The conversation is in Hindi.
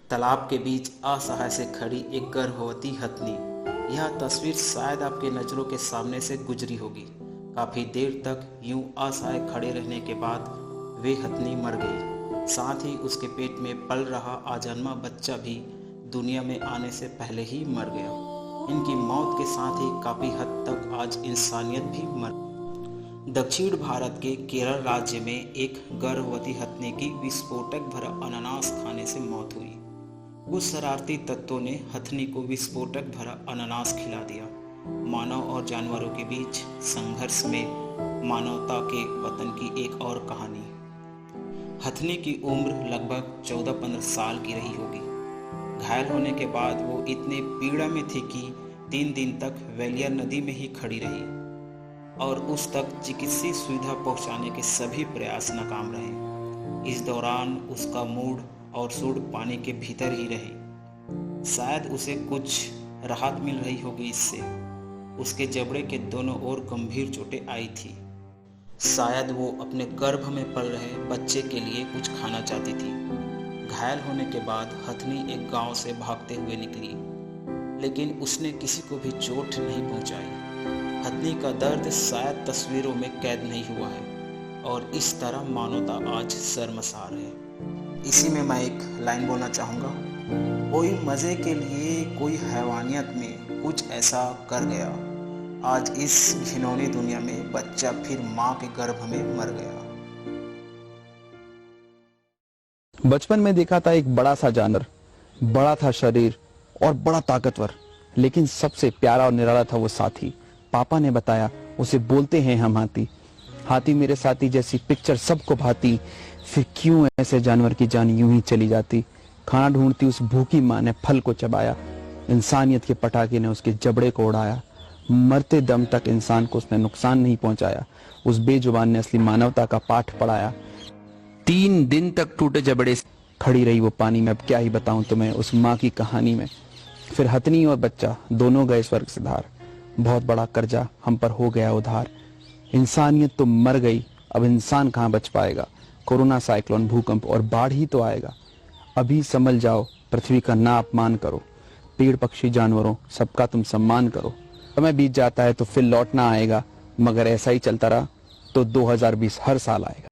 तालाब के बीच असहाय से खड़ी एक गर्भवती हथनी। यह तस्वीर शायद आपके नज़रों के सामने से गुजरी होगी। काफ़ी देर तक यूं असहाय खड़े रहने के बाद वे हथनी मर गई। साथ ही उसके पेट में पल रहा अजन्मा बच्चा भी दुनिया में आने से पहले ही मर गया। इनकी मौत के साथ ही काफ़ी हद तक आज इंसानियत भी मर। दक्षिण भारत के केरल राज्य में एक गर्भवती हथनी की विस्फोटक भरा अनानास खाने से मौत हुई। कुछ शरारती तत्वों ने हथनी को विस्फोटक भरा अनानास खिला दिया। मानव और जानवरों के बीच संघर्ष में मानवता के पतन की एक और कहानी। हथनी की उम्र लगभग 14-15 साल की रही होगी। घायल होने के बाद वो इतने पीड़ा में थी कि 3 दिन तक वेलियर नदी में ही खड़ी रही और उस तक चिकित्सीय सुविधा पहुंचाने के सभी प्रयास नाकाम रहे। इस दौरान उसका मूड और सूड पानी के भीतर ही रहे। शायद उसे कुछ राहत मिल रही होगी इससे। उसके जबड़े के दोनों ओर गंभीर चोटें आई थी। शायद वो अपने गर्भ में पल रहे बच्चे के लिए कुछ खाना चाहती थी। घायल होने के बाद हथनी एक गांव से भागते हुए निकली, लेकिन उसने किसी को भी चोट नहीं पहुंचाई। हथनी का दर्द शायद तस्वीरों में कैद नहीं हुआ है और इस तरह मानवता आज शर्मसार है। इसी में मैं एक लाइन बोलना चाहूँगा, कोई मज़े के लिए कोई हैवानियत में कुछ ऐसा कर गया। आज इस घिनौनी दुनिया में बच्चा फिर माँ के गर्भ में मर गया। बचपन में देखा था एक बड़ा सा जानवर, बड़ा था शरीर और बड़ा ताकतवर, लेकिन सबसे प्यारा और निराला था वो साथी। पापा ने बताया उसे बोलते हैं हम हाथी। हाथी मेरे साथी जैसी पिक्चर सबको भाती, फिर क्यों ऐसे जानवर की जान यूं ही चली जाती। खाना ढूंढती उस भूखी माँ ने फल को चबाया, इंसानियत के पटाखे ने उसके जबड़े को उड़ाया। मरते दम तक इंसान को उसने नुकसान नहीं पहुंचाया। उस बेजुबान ने असली मानवता का पाठ पढ़ाया। 3 दिन तक टूटे जबड़े खड़ी रही वो पानी में। अब क्या ही बताऊं तुम्हें उस माँ की कहानी में। फिर हथनी और बच्चा दोनों गए स्वर्ग से धार। बहुत बड़ा कर्जा हम पर हो गया उधार। इंसानियत तो मर गई, अब इंसान कहाँ बच पाएगा। कोरोना, साइक्लोन, भूकंप और बाढ़ ही तो आएगा। अभी संभल जाओ, पृथ्वी का ना अपमान करो। पेड़ पक्षी जानवरों सबका तुम सम्मान करो। समय बीत जाता है तो फिर लौटना आएगा, मगर ऐसा ही चलता रहा तो 2020 हर साल आएगा।